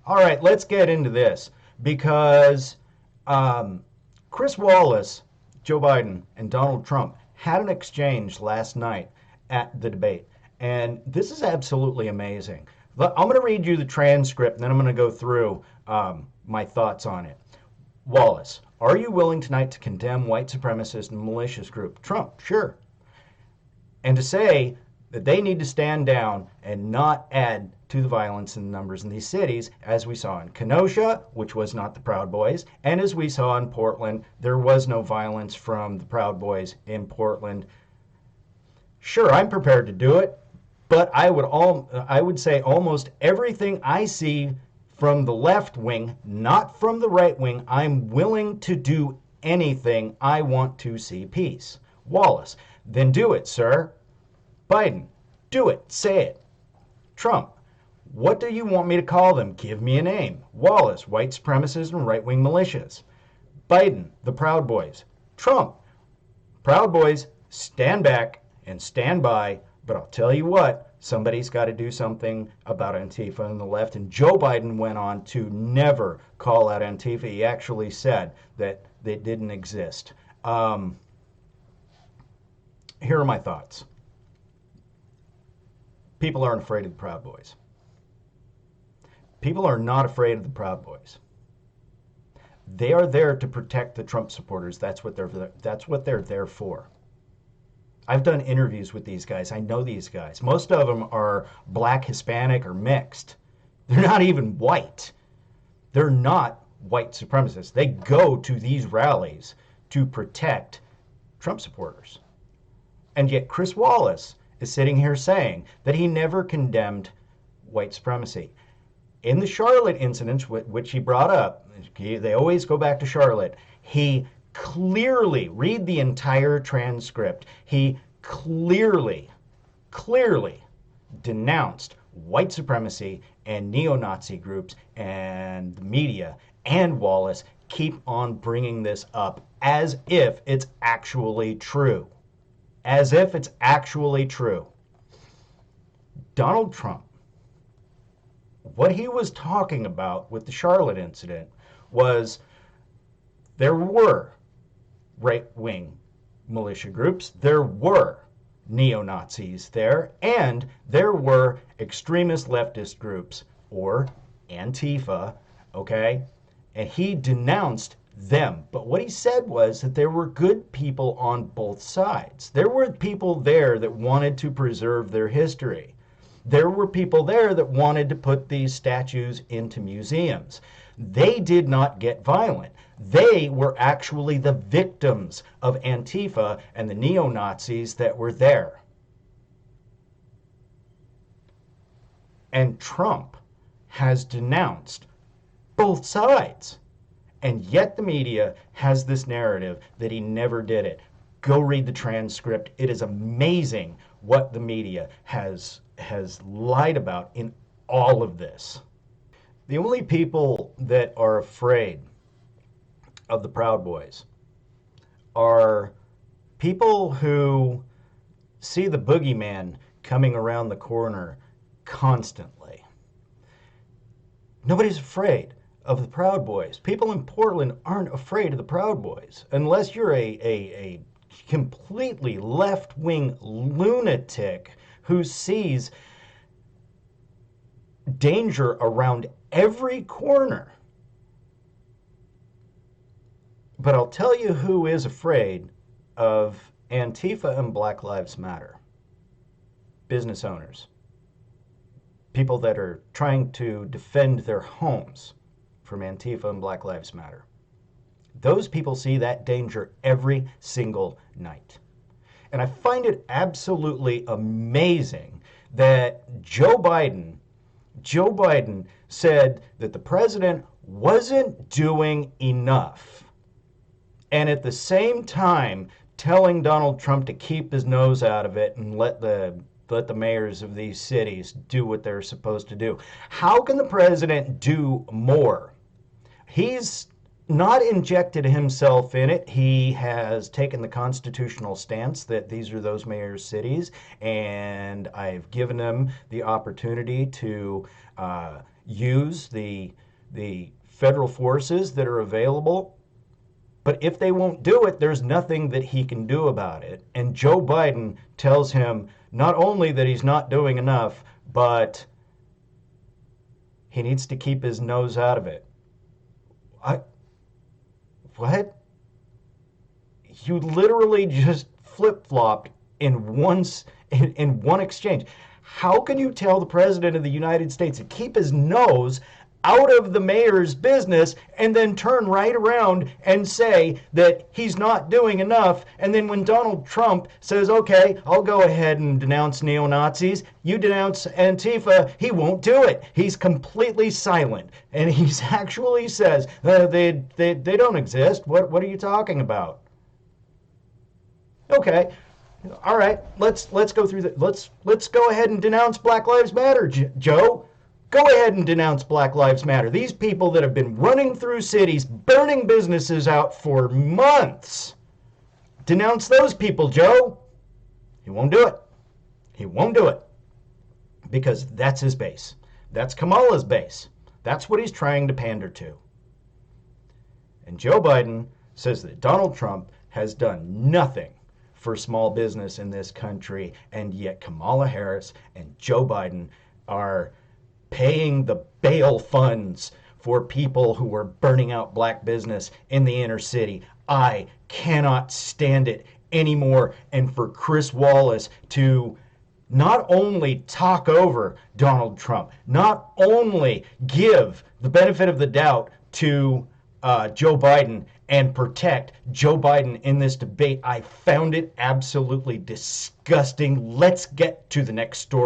All right, let's get into this because Chris Wallace, Joe Biden, and Donald Trump had an exchange last night at the debate. And this is absolutely amazing. I'm going to read you the transcript and then I'm going to go through my thoughts on it. Wallace, are you willing tonight to condemn white supremacist and malicious group? Trump, sure. And to say that they need to stand down and not add to the violence and numbers in these cities, as we saw in Kenosha, which was not the Proud Boys, and as we saw in Portland, there was no violence from the Proud Boys in Portland. Sure, I'm prepared to do it, but I would say almost everything I see from the left wing, not from the right wing, I'm willing to do anything. I want to see peace. Wallace, then do it, sir. Biden, do it. Say it. Trump, what do you want me to call them? Give me a name. Wallace, white supremacists and right-wing militias. Biden, the Proud Boys. Trump, Proud Boys, stand back and stand by. But I'll tell you what, somebody's got to do something about Antifa on the left. And Joe Biden went on to never call out Antifa. He actually said that they didn't exist. Here are my thoughts. People aren't afraid of the Proud Boys. People are not afraid of the Proud Boys. They are there to protect the Trump supporters. That's what they're there for. I've done interviews with these guys. I know these guys. Most of them are black, Hispanic, or mixed. They're not even white. They're not white supremacists. They go to these rallies to protect Trump supporters. And yet Chris Wallace is sitting here saying that he never condemned white supremacy. In the Charlotte incidents, which he brought up, they always go back to Charlotte, he clearly, read the entire transcript, he clearly denounced white supremacy and neo-Nazi groups, and the media and Wallace keep on bringing this up as if it's actually true. As if it's actually true. Donald Trump, what he was talking about with the Charlotte incident was there were right-wing militia groups, there were neo-Nazis there, and there were extremist leftist groups, or Antifa, okay? And he denounced them. But what he said was that there were good people on both sides. There were people there that wanted to preserve their history. There were people there that wanted to put these statues into museums. They did not get violent. They were actually the victims of Antifa and the neo-Nazis that were there. And Trump has denounced both sides. And yet the media has this narrative that he never did it. Go read the transcript. It is amazing what the media has lied about in all of this. The only people that are afraid of the Proud Boys are people who see the boogeyman coming around the corner constantly. Nobody's afraid of the Proud Boys. People in Portland aren't afraid of the Proud Boys unless you're a completely left-wing lunatic who sees danger around every corner. But I'll tell you who is afraid of Antifa and Black Lives Matter. Business owners. People that are trying to defend their homes from Antifa and Black Lives Matter. Those people see that danger every single night. And I find it absolutely amazing that Joe Biden said that the president wasn't doing enough. And at the same time telling Donald Trump to keep his nose out of it and let the mayors of these cities do what they're supposed to do. How can the president do more? He's not injected himself in it. He has taken the constitutional stance that these are those mayors' cities, and I've given them the opportunity to use the federal forces that are available. But if they won't do it, there's nothing that he can do about it. And Joe Biden tells him not only that he's not doing enough, but he needs to keep his nose out of it. I, what? You literally just flip-flopped in one exchange. How can you tell the president of the United States to keep his nose out of the mayor's business and then turn right around and say that he's not doing enough? And then when Donald Trump says, okay, I'll go ahead and denounce neo-Nazis, you denounce Antifa, he won't do it. He's completely silent. And he actually says, they don't exist. What are you talking about? Okay. All right, let's go through that. Let's go ahead and denounce Black Lives Matter, Joe. Go ahead and denounce Black Lives Matter. These people that have been running through cities, burning businesses out for months. Denounce those people, Joe. He won't do it. He won't do it. Because that's his base. That's Kamala's base. That's what he's trying to pander to. And Joe Biden says that Donald Trump has done nothing for small business in this country, and yet Kamala Harris and Joe Biden are paying the bail funds for people who are burning out black business in the inner city. I cannot stand it anymore. And for Chris Wallace to not only talk over Donald Trump, not only give the benefit of the doubt to Joe Biden and protect Joe Biden in this debate, I found it absolutely disgusting. Let's get to the next story.